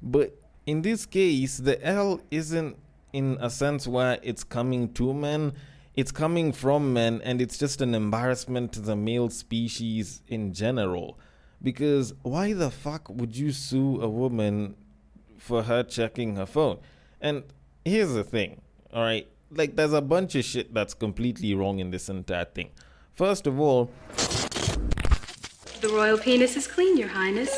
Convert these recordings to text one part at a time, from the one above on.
But in this case, the L isn't in a sense where it's coming to men, it's coming from men, and it's just an embarrassment to the male species in general. Because why the fuck would you sue a woman for her checking her phone? And here's the thing, alright? Like, there's a bunch of shit that's completely wrong in this entire thing. First of all, the royal penis is clean, Your Highness.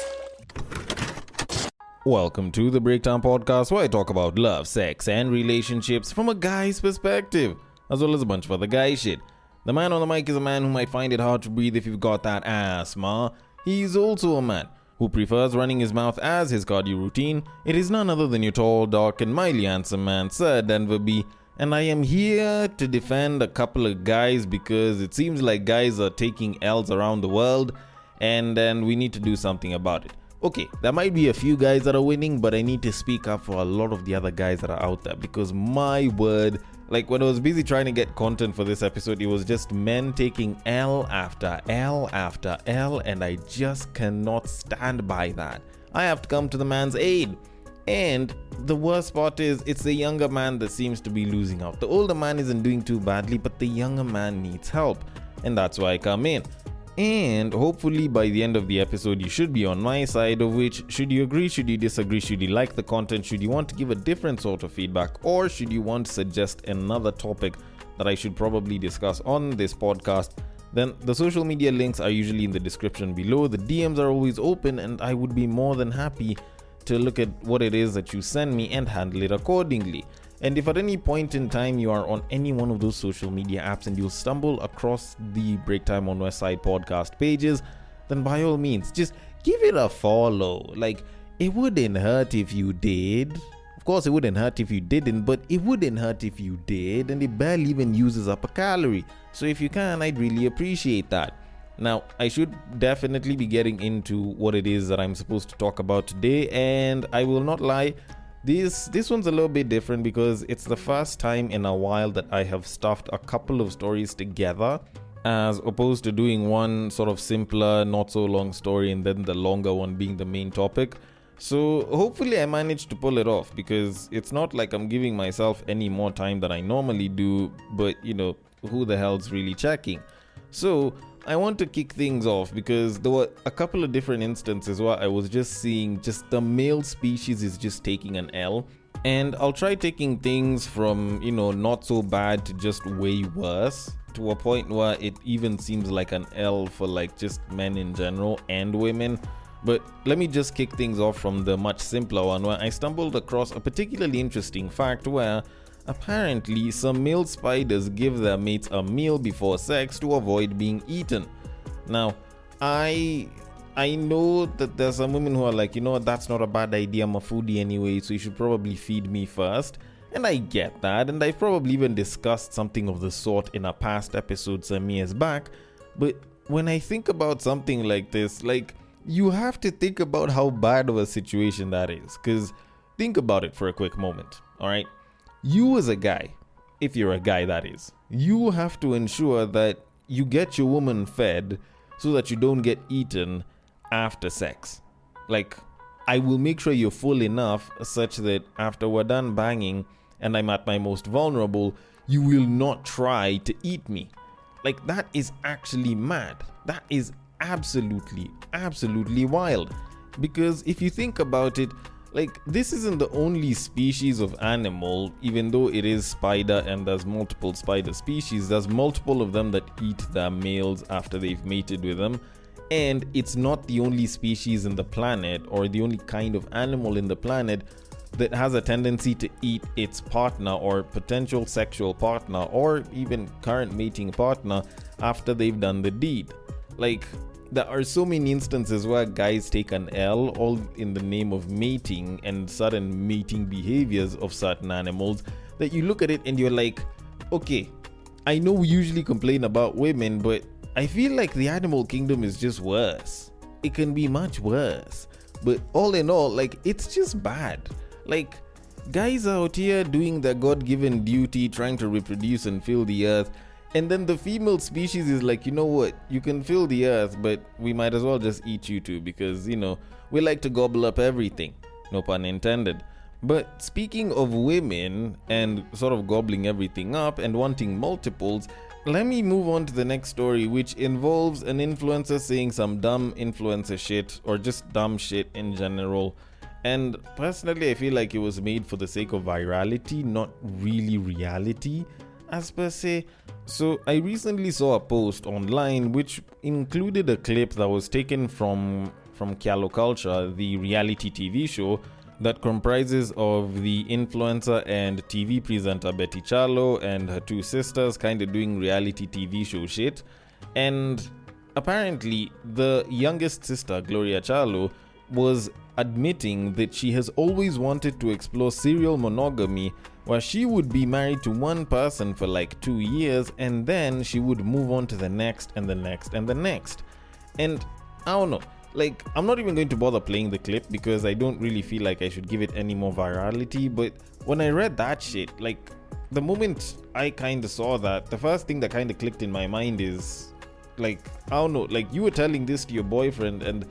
welcome to the Breakdown Podcast, where I talk about love, sex, and relationships from a guy's perspective, as well as a bunch of other guy shit. The man on the mic is a man who might find it hard to breathe if you've got that asthma. He's also a man who prefers running his mouth as his cardio routine. It is none other than your tall, dark, and mildly handsome man, Sir Denver B. And I am here to defend a couple of guys because it seems like guys are taking L's around the world, and then we need to do something about it. Okay, there might be a few guys that are winning, but I need to speak up for a lot of the other guys that are out there because my word, like when I was busy trying to get content for this episode, it was just men taking L after L after L, and I just cannot stand by that. I have to come to the man's aid. And the worst part is, it's the younger man that seems to be losing out. The older man isn't doing too badly, but the younger man needs help. And that's why I come in. And hopefully by the end of the episode, you should be on my side, of which, should you agree, should you disagree, should you like the content, should you want to give a different sort of feedback, or should you want to suggest another topic that I should probably discuss on this podcast, then the social media links are usually in the description below. The DMs are always open, and I would be more than happy to look at what it is that you send me and handle it accordingly. And if at any point in time you are on any one of those social media apps and you'll stumble across the Break Time on West Side podcast pages, then by all means, just give it a follow. Like, it wouldn't hurt if you did. Of course, it wouldn't hurt if you didn't, but it wouldn't hurt if you did, and it barely even uses up a calorie. So if you can, I'd really appreciate that. Now, I should definitely be getting into what it is that I'm supposed to talk about today, and I will not lie, this one's a little bit different because it's the first time in a while that I have stuffed a couple of stories together, as opposed to doing one sort of simpler, not so long story and then the longer one being the main topic. So hopefully I managed to pull it off, because it's not like I'm giving myself any more time than I normally do, but you know, who the hell's really checking? So I want to kick things off because there were a couple of different instances where I was just seeing just the male species is just taking an L, and I'll try taking things from, you know, not so bad to just way worse, to a point where it even seems like an L for like just men in general and women. But let me just kick things off from the much simpler one, where I stumbled across a particularly interesting fact where apparently some male spiders give their mates a meal before sex to avoid being eaten. Now, I know that there's some women who are like, you know what, that's not a bad idea, I'm a foodie anyway, so you should probably feed me first. And I get that, and I've probably even discussed something of the sort in a past episode some years back. But when I think about something like this, like, you have to think about how bad of a situation that is. Because think about it for a quick moment, alright? You as a guy, if you're a guy that is, you have to ensure that you get your woman fed so that you don't get eaten after sex. Like, I will make sure you're full enough such that after we're done banging and I'm at my most vulnerable, you will not try to eat me. Like, that is actually mad. That is absolutely wild. Because if you think about it, like, this isn't the only species of animal, even though it is spider and there's multiple spider species, there's multiple of them that eat their males after they've mated with them. And it's not the only species in the planet, or the only kind of animal in the planet, that has a tendency to eat its partner or potential sexual partner or even current mating partner after they've done the deed. Like, there are so many instances where guys take an L all in the name of mating and certain mating behaviors of certain animals that you look at it and you're like, okay, I know we usually complain about women, but I feel like the animal kingdom is just worse. It can be much worse. But all in all, like, it's just bad. Like, guys are out here doing their God-given duty, trying to reproduce and fill the earth. And then the female species is like, you know what, you can fill the earth, but we might as well just eat you too, because, you know, we like to gobble up everything. no pun intended. But speaking of women and sort of gobbling everything up and wanting multiples, let me move on to the next story, which involves an influencer saying some dumb influencer shit or just dumb shit in general. And personally, I feel like it was made for the sake of virality, not really reality as per se. So I recently saw a post online which included a clip that was taken from Kyalo Culture, the reality TV show that comprises of the influencer and TV presenter Betty Chalo and her two sisters kind of doing reality TV show shit. And apparently the youngest sister, Gloria Chalo, was admitting that she has always wanted to explore serial monogamy, where she would be married to one person for like 2 years and then she would move on to the next and the next and the next. And I don't know, like, I'm not even going to bother playing the clip because I don't really feel like I should give it any more virality. But when I read that shit, like, the moment I kind of saw that, the first thing that kind of clicked in my mind is, like, I don't know, like, you were telling this to your boyfriend and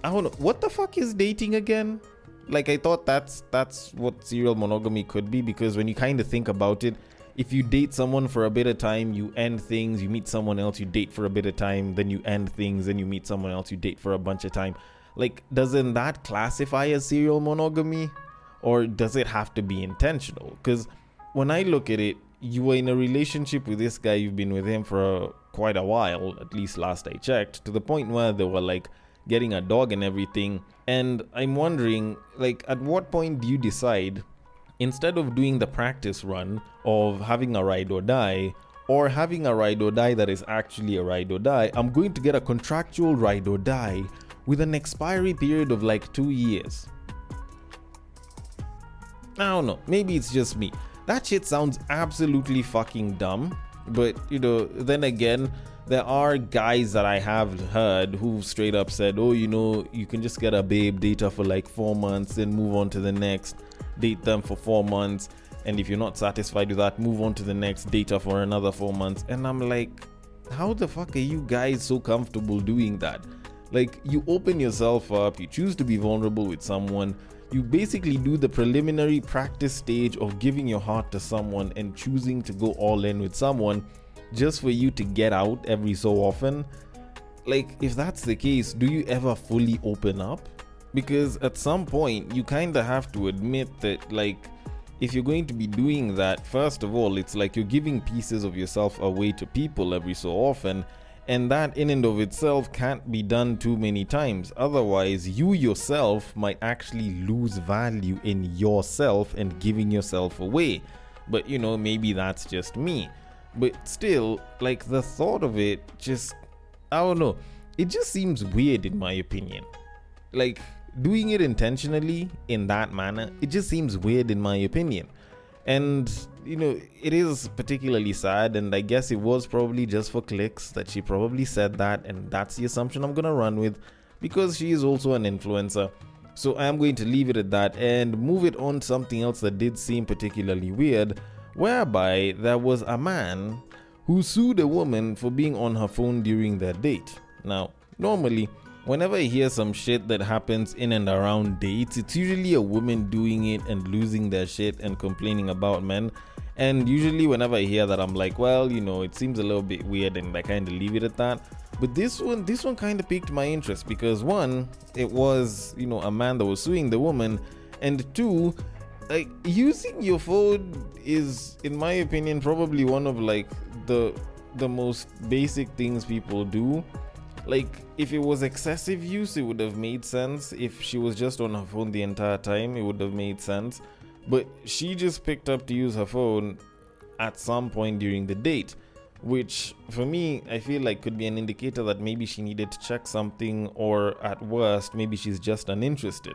I don't know, what the fuck is dating again? Like, I thought that's what serial monogamy could be, because when you kind of think about it, if you date someone for a bit of time, you end things, you meet someone else, you date for a bit of time, then you end things, then you meet someone else, you date for a bunch of time. Like, doesn't that classify as serial monogamy? Or does it have to be intentional? Because when I look at it, you were in a relationship with this guy, you've been with him for quite a while, at least last I checked, to the point where they were like getting a dog and everything. And I'm wondering, like, at what point do you decide, instead of doing the practice run of having a ride or die, or having a ride or die that is actually a ride or die, I'm going to get a contractual ride or die with an expiry period of like 2 years? I don't know, maybe it's just me. That shit sounds absolutely fucking dumb. But, you know, then again, there are guys that I have heard who straight up said, oh, you know, you can just get a babe, date her for like 4 months, then move on to the next, date them for 4 months, and if you're not satisfied with that, move on to the next, date her for another 4 months. And I'm like, how the fuck are you guys so comfortable doing that? Like, you open yourself up, you choose to be vulnerable with someone, you basically do the preliminary practice stage of giving your heart to someone and choosing to go all in with someone just for you to get out every so often. Like, if that's the case, do you ever fully open up? Because at some point you kind of have to admit that, like, if you're going to be doing that, first of all, it's like you're giving pieces of yourself away to people every so often, and that in and of itself can't be done too many times. Otherwise, you yourself might actually lose value in yourself and giving yourself away. But, you know, maybe that's just me. But still, like, the thought of it just, I don't know, it just seems weird in my opinion. Like, doing it intentionally in that manner, it just seems weird in my opinion. And, you know, it is particularly sad, and I guess it was probably just for clicks that she probably said that, and that's the assumption I'm gonna run with, because she is also an influencer. So I'm going to leave it at that and move it on to something else that did seem particularly weird, whereby there was a man who sued a woman for being on her phone during their date. Now, normally, whenever I hear some shit that happens in and around dates, it's usually a woman doing it and losing their shit and complaining about men. And usually whenever I hear that, I'm like, well, you know, it seems a little bit weird, and I kind of leave it at that. But this one kind of piqued my interest because, one, it was, you know, a man that was suing the woman, and two, like, using your phone is, in my opinion, probably one of like the most basic things people do. Like, if it was excessive use, it would have made sense. If she was just on her phone the entire time, it would have made sense. But she just picked up to use her phone at some point during the date, which for me, I feel like could be an indicator that maybe she needed to check something, or at worst, maybe she's just uninterested.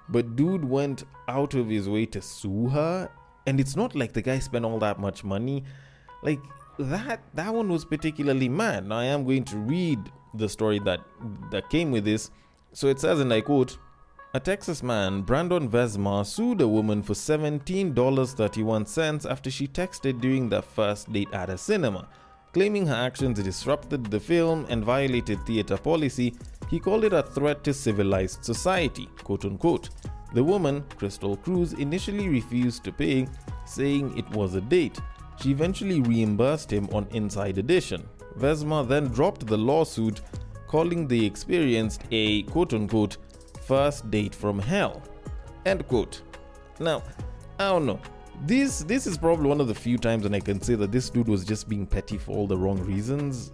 But dude went out of his way to sue her, and it's not like the guy spent all that much money. Like, that one was particularly mad. Now I am going to read the story that came with this. So it says, and I quote, a Texas man, Brandon Vesma, sued a woman for $17.31 after she texted during their first date at a cinema. Claiming her actions disrupted the film and violated theater policy, he called it a threat to civilized society, quote unquote. The woman, Crystal Cruz, initially refused to pay, saying it was a date. She eventually reimbursed him on Inside Edition. Vesma then dropped the lawsuit, calling the experience a quote-unquote first date from hell. End quote. Now, I don't know. This is probably one of the few times when I can say that this dude was just being petty for all the wrong reasons.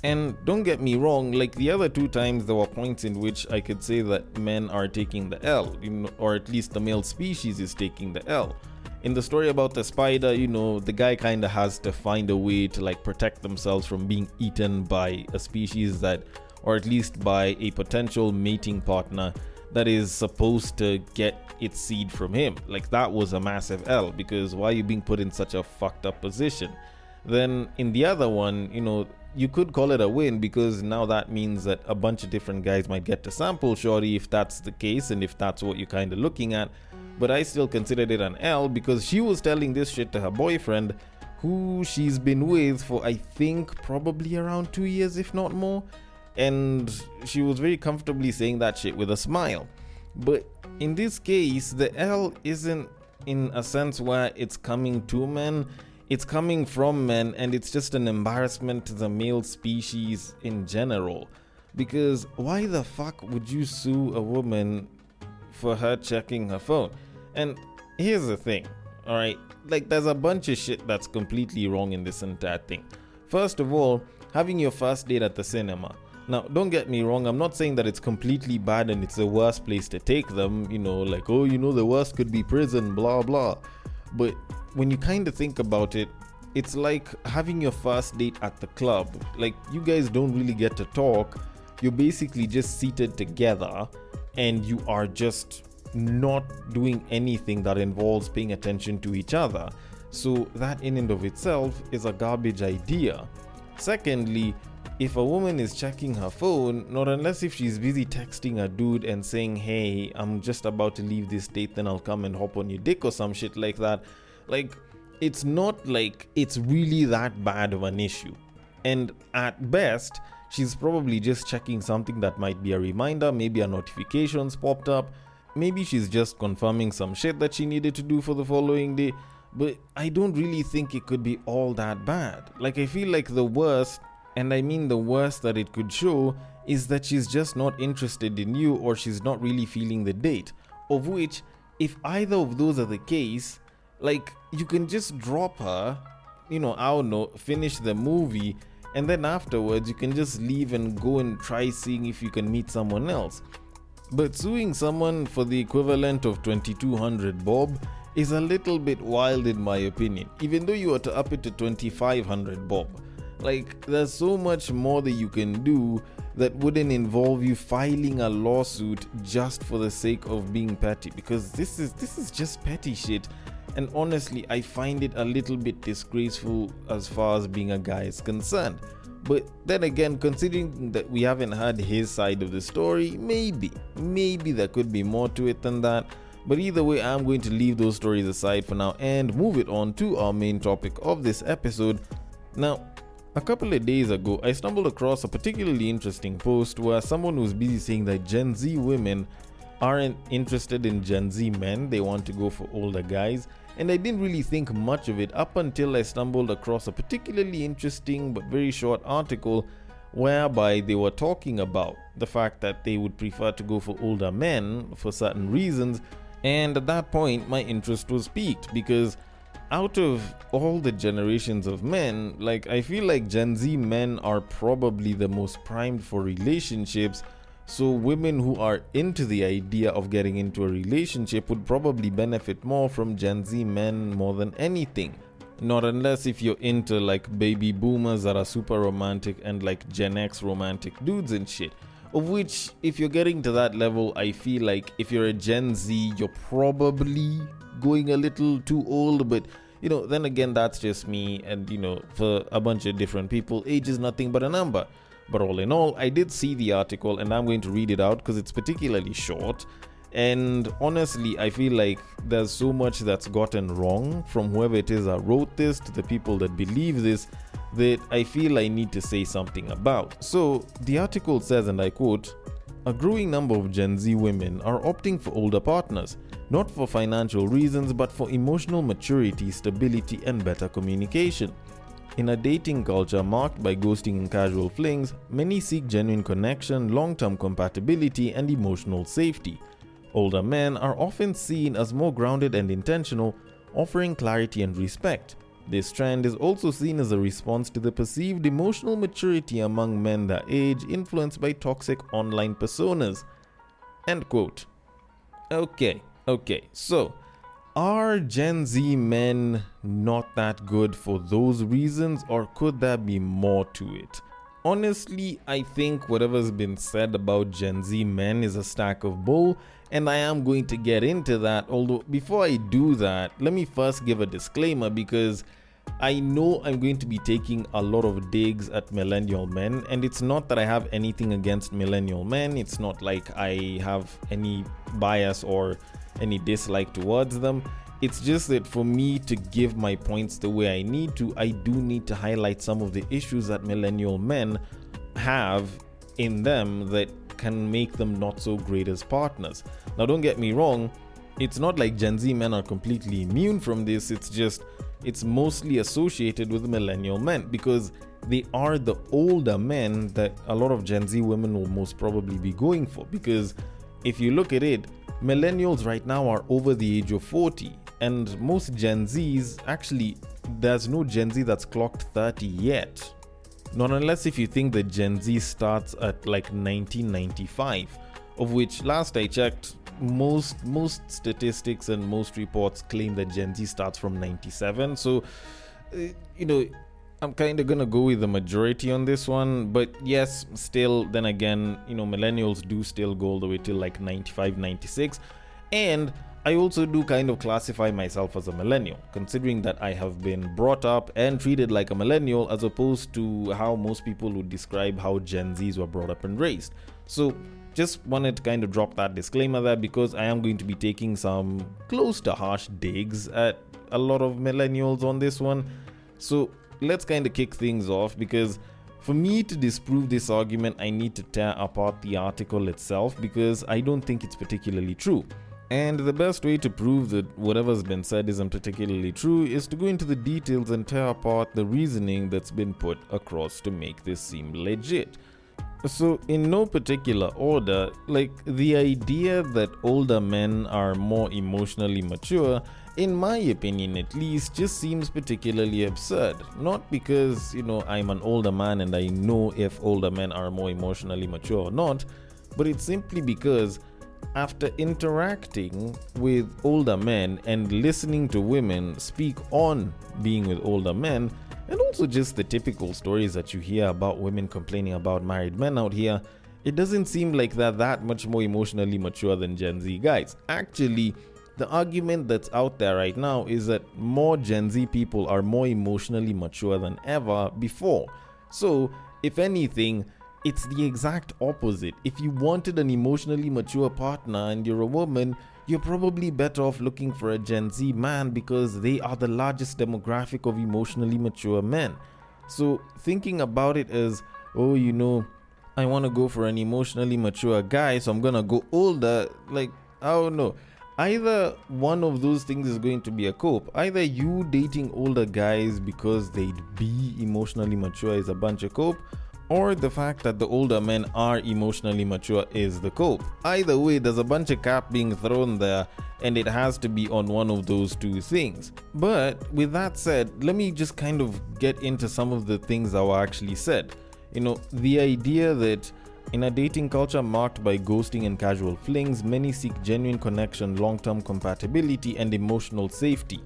And don't get me wrong, like the other two times, there were points in which I could say that men are taking the L, or at least the male species is taking the L. In the story about the spider, the guy kind of has to find a way to like protect themselves from being eaten by a species that, or at least by a potential mating partner that is supposed to get its seed from him. Like that was a massive L, because why are you being put in such a fucked up position? Then in the other one, you could call it a win, because now that means that a bunch of different guys might get to sample shorty if that's the case and if that's what you're kind of looking at. But I still considered it an L, because she was telling this shit to her boyfriend, who she's been with for I think probably around 2 years, if not more. And she was very comfortably saying that shit with a smile. But in this case, the L isn't in a sense where it's coming to men. It's coming from men, and it's just an embarrassment to the male species in general. Because why the fuck would you sue a woman for her checking her phone? And here's the thing, alright? Like, there's a bunch of shit that's completely wrong in this entire thing. First of all, having your first date at the cinema. Now, don't get me wrong, I'm not saying that it's completely bad and it's the worst place to take them, the worst could be prison, blah blah. But when you kind of think about it, it's like having your first date at the club. Like, you guys don't really get to talk. You're basically just seated together and you are just not doing anything that involves paying attention to each other. So that in and of itself is a garbage idea. Secondly, if a woman is checking her phone, not unless if she's busy texting a dude and saying, hey, I'm just about to leave this date, then I'll come and hop on your dick or some shit like that. Like, it's not like it's really that bad of an issue. And at best, she's probably just checking something that might be a reminder, maybe a notification's popped up, maybe she's just confirming some shit that she needed to do for the following day. But I don't really think it could be all that bad. Like, I feel like the worst, and I mean the worst that it could show, is that she's just not interested in you, or she's not really feeling the date. Of which, if either of those are the case, like, you can just drop her, I don't know, finish the movie, and then afterwards you can just leave and go and try seeing if you can meet someone else. But suing someone for the equivalent of 2200 bob is a little bit wild in my opinion, even though you were to up it to 2500 bob. Like, there's so much more that you can do that wouldn't involve you filing a lawsuit just for the sake of being petty, because this is just petty shit. And honestly, I find it a little bit disgraceful as far as being a guy is concerned. But then again, considering that we haven't heard his side of the story, maybe there could be more to it than that. But either way, I'm going to leave those stories aside for now and move it on to our main topic of this episode. Now, a couple of days ago, I stumbled across a particularly interesting post where someone was busy saying that Gen Z women aren't interested in Gen Z men, they want to go for older guys. And I didn't really think much of it up until I stumbled across a particularly interesting but very short article whereby they were talking about the fact that they would prefer to go for older men for certain reasons. And at that point, my interest was piqued, because out of all the generations of men, like, I feel like Gen Z men are probably the most primed for relationships. So women who are into the idea of getting into a relationship would probably benefit more from Gen Z men more than anything. Not unless if you're into like baby boomers that are super romantic and like Gen X romantic dudes and shit. Of which, if you're getting to that level, I feel like if you're a Gen Z, you're probably going a little too old. But then again, that's just me, and for a bunch of different people, age is nothing but a number. But all in all, I did see the article and I'm going to read it out because it's particularly short. And honestly, I feel like there's so much that's gotten wrong from whoever it is that wrote this to the people that believe this, that I feel I need to say something about. So the article says, and I quote, a growing number of Gen Z women are opting for older partners, not for financial reasons but for emotional maturity, stability, and better communication. In a dating culture marked by ghosting and casual flings, many seek genuine connection, long-term compatibility, and emotional safety. Older men are often seen as more grounded and intentional, offering clarity and respect. This trend is also seen as a response to the perceived emotional maturity among men their age, influenced by toxic online personas. End quote. Okay, so are Gen Z men not that good for those reasons, or could there be more to it? Honestly, I think whatever's been said about Gen Z men is a stack of bull, and I am going to get into that. Although, before I do that, let me first give a disclaimer, because I know I'm going to be taking a lot of digs at millennial men, and it's not that I have anything against millennial men. It's not like I have any bias or any dislike towards them. It's just that for me to give my points the way I need to, I do need to highlight some of the issues that millennial men have in them that can make them not so great as partners. Now, don't get me wrong, it's not like Gen Z men are completely immune from this. It's mostly associated with millennial men, because they are the older men that a lot of Gen Z women will most probably be going for. Because if you look at it, millennials right now are over the age of 40, and most Gen Zs, actually, there's no Gen Z that's clocked 30 yet. Not unless if you think that Gen Z starts at like 1995, of which last I checked, most statistics and most reports claim that Gen Z starts from 97. So, I'm kind of gonna go with the majority on this one. But yes, still, then again, millennials do still go all the way till like 95, 96. And I also do kind of classify myself as a millennial, considering that I have been brought up and treated like a millennial, as opposed to how most people would describe how Gen Zs were brought up and raised. So just wanted to kind of drop that disclaimer there, because I am going to be taking some close to harsh digs at a lot of millennials on this one. So let's kind of kick things off, because for me to disprove this argument, I need to tear apart the article itself, because I don't think it's particularly true. And the best way to prove that whatever's been said isn't particularly true is to go into the details and tear apart the reasoning that's been put across to make this seem legit. So, in no particular order, like the idea that older men are more emotionally mature, in my opinion at least, just seems particularly absurd. Not because, I'm an older man and I know if older men are more emotionally mature or not, but it's simply because after interacting with older men and listening to women speak on being with older men, and also just the typical stories that you hear about women complaining about married men out here, it doesn't seem like they're that much more emotionally mature than Gen Z guys. Actually, the argument that's out there right now is that more Gen Z people are more emotionally mature than ever before. So, if anything, it's the exact opposite. If you wanted an emotionally mature partner and you're a woman, you're probably better off looking for a Gen Z man, because they are the largest demographic of emotionally mature men. So thinking about it as, I want to go for an emotionally mature guy, so I'm going to go older, like, I don't know. Either one of those things is going to be a cope. Either you dating older guys because they'd be emotionally mature is a bunch of cope, or the fact that the older men are emotionally mature is the cope. Either way, there's a bunch of cap being thrown there, and it has to be on one of those two things. But with that said, let me just kind of get into some of the things that were actually said. The idea that in a dating culture marked by ghosting and casual flings, many seek genuine connection, long-term compatibility, and emotional safety.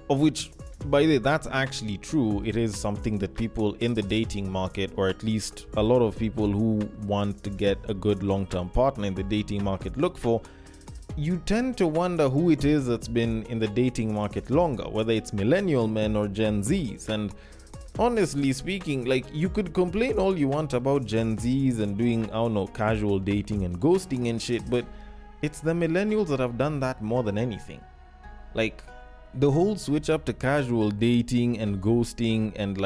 Of which, by the way, that's actually true. It is something that people in the dating market, or at least a lot of people who want to get a good long-term partner in the dating market, look for. You tend to wonder who it is that's been in the dating market longer, whether it's millennial men or Gen Zs. And honestly speaking, you could complain all you want about Gen Zs and doing, casual dating and ghosting and shit, but it's the millennials that have done that more than anything. The whole switch up to casual dating and ghosting and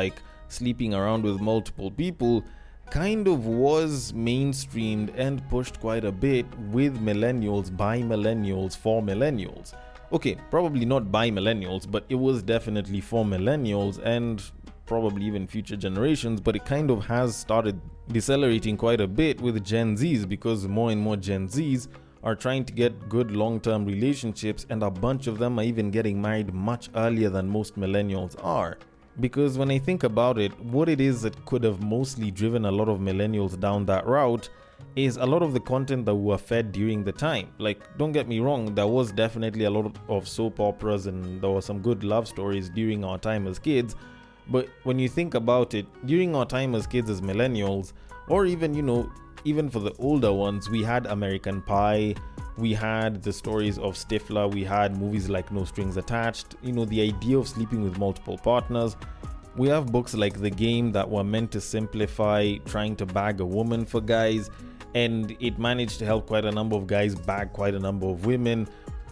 sleeping around with multiple people, kind of was mainstreamed and pushed quite a bit with millennials, by millennials, for millennials. Okay, probably not by millennials, but it was definitely for millennials and probably even future generations, but it kind of has started decelerating quite a bit with Gen Zs, because more and more Gen Zs are trying to get good long-term relationships, and a bunch of them are even getting married much earlier than most millennials are. Because when I think about it, what it is that could have mostly driven a lot of millennials down that route is a lot of the content that we were fed during the time. Like, don't get me wrong, there was definitely a lot of soap operas and there were some good love stories during our time as kids. But when you think about it, during our time as kids, as millennials, or even, even for the older ones, we had American Pie, we had the stories of Stifler, we had movies like No Strings Attached, the idea of sleeping with multiple partners. We have books like The Game that were meant to simplify trying to bag a woman for guys, and it managed to help quite a number of guys bag quite a number of women.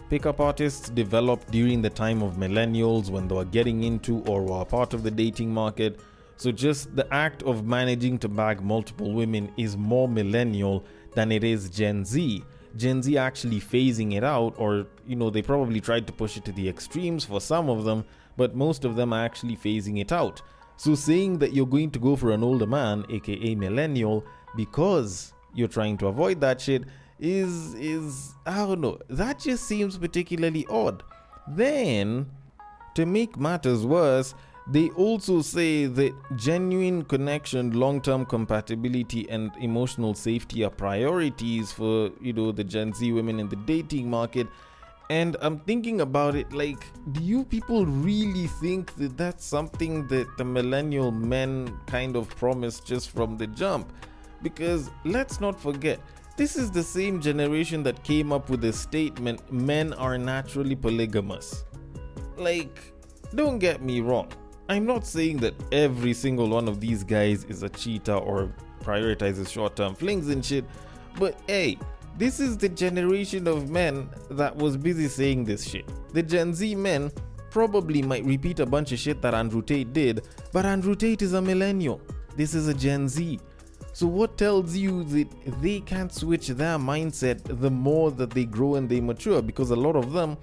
Pickup artists developed during the time of millennials when they were getting into or were part of the dating market. So just the act of managing to bag multiple women is more millennial than it is Gen Z. Gen Z actually phasing it out, or they probably tried to push it to the extremes for some of them, but most of them are actually phasing it out. So saying that you're going to go for an older man, aka millennial, because you're trying to avoid that shit is I don't know, that just seems particularly odd. Then, to make matters worse, they also say that genuine connection, long-term compatibility, and emotional safety are priorities for, the Gen Z women in the dating market. And I'm thinking about it like, do you people really think that that's something that the millennial men kind of promised just from the jump? Because let's not forget, this is the same generation that came up with the statement, men are naturally polygamous. Like, don't get me wrong. I'm not saying that every single one of these guys is a cheater or prioritizes short-term flings and shit, but hey, this is the generation of men that was busy saying this shit. The Gen Z men probably might repeat a bunch of shit that Andrew Tate did, but Andrew Tate is a millennial. This is a Gen Z. So what tells you that they can't switch their mindset the more that they grow and they mature? Because a lot of them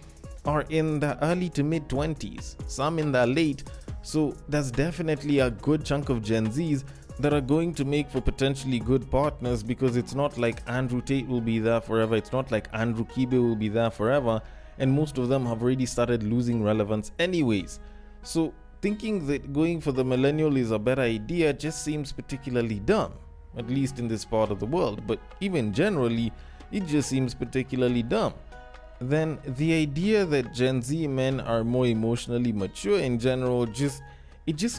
are in the early to mid 20s, some in their late. So there's definitely a good chunk of Gen Zs that are going to make for potentially good partners, because it's not like Andrew Tate will be there forever. It's not like Andrew Kibe will be there forever. And most of them have already started losing relevance anyways. So thinking that going for the millennial is a better idea just seems particularly dumb, at least in this part of the world. But even generally, it just seems particularly dumb. Then the idea that Gen Z men are more emotionally mature in general just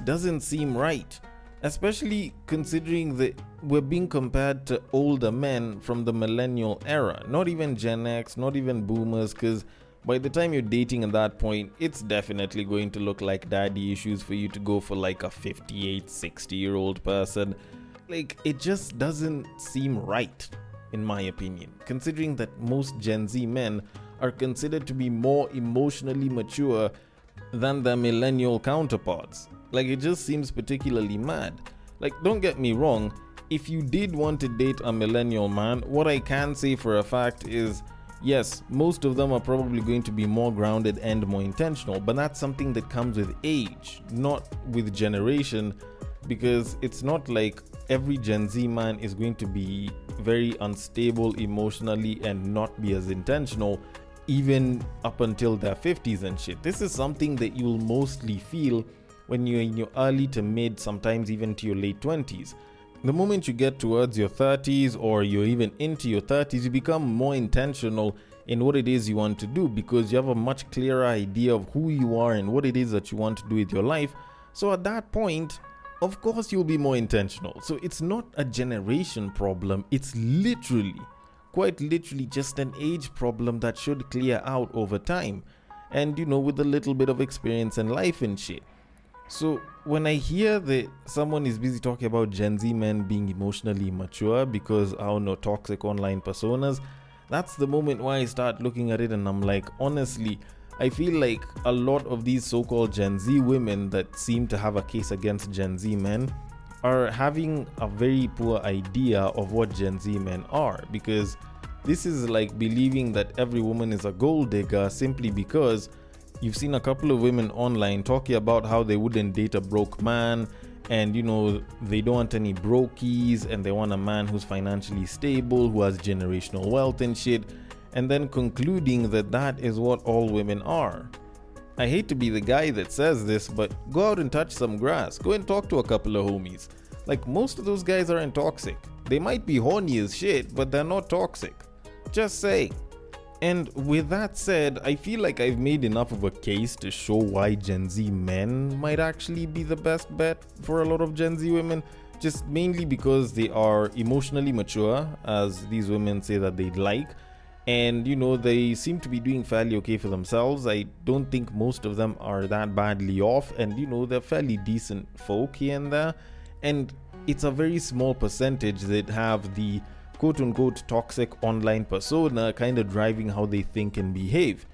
doesn't seem right, especially considering that we're being compared to older men from the millennial era, not even Gen X, not even boomers, because by the time you're dating at that point, it's definitely going to look like daddy issues for you to go for like a 58, 60-year-old person. Like, it just doesn't seem right, in my opinion, considering that most Gen Z men are considered to be more emotionally mature than their millennial counterparts. Like, it just seems particularly mad. Like, don't get me wrong, if you did want to date a millennial man, what I can say for a fact is, yes, most of them are probably going to be more grounded and more intentional, but that's something that comes with age, not with generation, because it's not like every Gen Z man is going to be very unstable emotionally and not be as intentional even up until their 50s and shit. This is something that you'll mostly feel when you're in your early to mid, sometimes even to your late 20s. The moment you get towards your 30s or you're even into your 30s, you become more intentional in what it is you want to do, because you have a much clearer idea of who you are and what it is that you want to do with your life. So at that point, of course you'll be more intentional. So it's not a generation problem, it's quite literally just an age problem that should clear out over time, and with a little bit of experience in life and shit. So when I hear that someone is busy talking about Gen Z men being emotionally immature because toxic online personas, that's the moment why I start looking at it and I'm like, honestly, I feel like a lot of these so-called Gen Z women that seem to have a case against Gen Z men are having a very poor idea of what Gen Z men are, because this is like believing that every woman is a gold digger simply because you've seen a couple of women online talking about how they wouldn't date a broke man, and they don't want any brokies, and they want a man who's financially stable, who has generational wealth and shit, and then concluding that that is what all women are. I hate to be the guy that says this, but go out and touch some grass. Go and talk to a couple of homies. Like, most of those guys aren't toxic. They might be horny as shit, but they're not toxic. Just saying. And with that said, I feel like I've made enough of a case to show why Gen Z men might actually be the best bet for a lot of Gen Z women. Just mainly because they are emotionally mature, as these women say that they'd like. And they seem to be doing fairly okay for themselves. I don't think most of them are that badly off, and they're fairly decent folk here and there. And it's a very small percentage that have the quote-unquote toxic online persona kind of driving how they think and behave.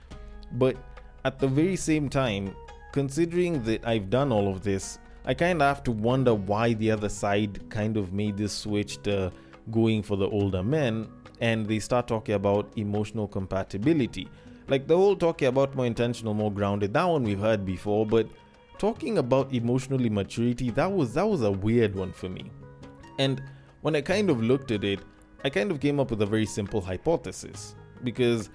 But at the very same time, considering that I've done all of this, I kind of have to wonder why the other side kind of made this switch to going for the older men, and they start talking about emotional compatibility. Like the whole talking about more intentional, more grounded, that one we've heard before, but talking about emotional immaturity, that was a weird one for me. And when I kind of looked at it, I kind of came up with a very simple hypothesis. Because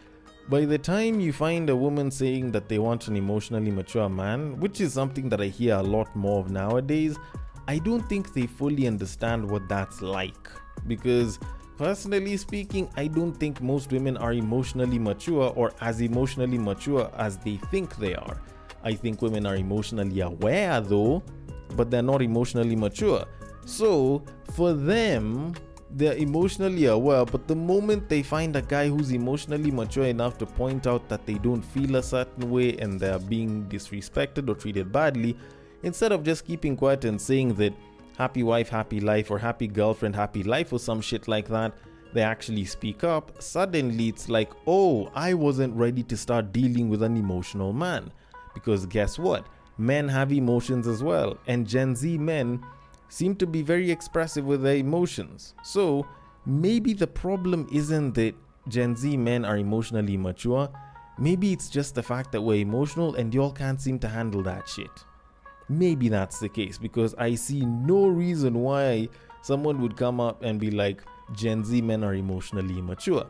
by the time you find a woman saying that they want an emotionally mature man, which is something that I hear a lot more of nowadays, I don't think they fully understand what that's like. Because personally speaking, I don't think most women are emotionally mature or as emotionally mature as they think they are. I think women are emotionally aware though, but they're not emotionally mature. So for them, they're emotionally aware, but the moment they find a guy who's emotionally mature enough to point out that they don't feel a certain way and they're being disrespected or treated badly, instead of just keeping quiet and saying that happy wife, happy life, or happy girlfriend, happy life, or some shit like that, they actually speak up. Suddenly it's like, oh, I wasn't ready to start dealing with an emotional man. Because guess what? Men have emotions as well, and Gen Z men seem to be very expressive with their emotions. So maybe the problem isn't that Gen Z men are emotionally immature. Maybe it's just the fact that we're emotional and y'all can't seem to handle that shit. Maybe that's the case, because I see no reason why someone would come up and be like, Gen Z men are emotionally immature.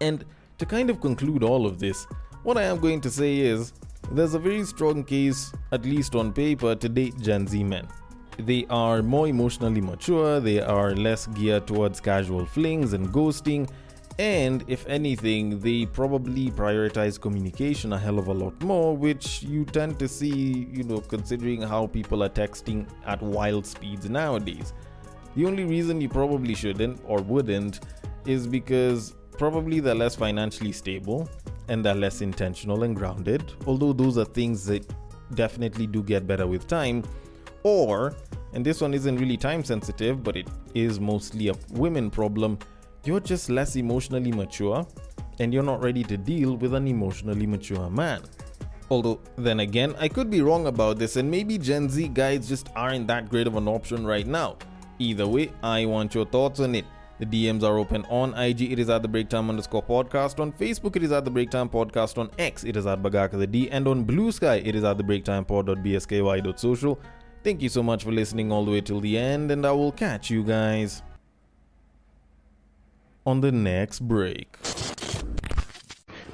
And to kind of conclude all of this, what I am going to say is, there's a very strong case, at least on paper, to date Gen Z men. They are more emotionally mature, they are less geared towards casual flings and ghosting, and if anything, they probably prioritize communication a hell of a lot more, which you tend to see, considering how people are texting at wild speeds nowadays. The only reason you probably shouldn't or wouldn't is because probably they're less financially stable and they're less intentional and grounded, although those are things that definitely do get better with time. Or, and this one isn't really time sensitive, but it is mostly a women problem, you're just less emotionally mature and you're not ready to deal with an emotionally mature man. Although, then again, I could be wrong about this, and maybe Gen Z guys just aren't that great of an option right now. Either way, I want your thoughts on it. The DMs are open on IG, it is at the breaktime_podcast. On Facebook, it is at the breaktime podcast. On X, it is at Bagaka the D. And on Bluesky, it is at the breaktimepod.bsky.social. Thank you so much for listening all the way till the end, and I will catch you guys on the next break.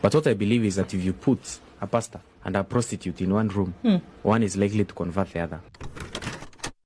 But what I believe is that if you put a pastor and a prostitute in one room, one is likely to convert the other.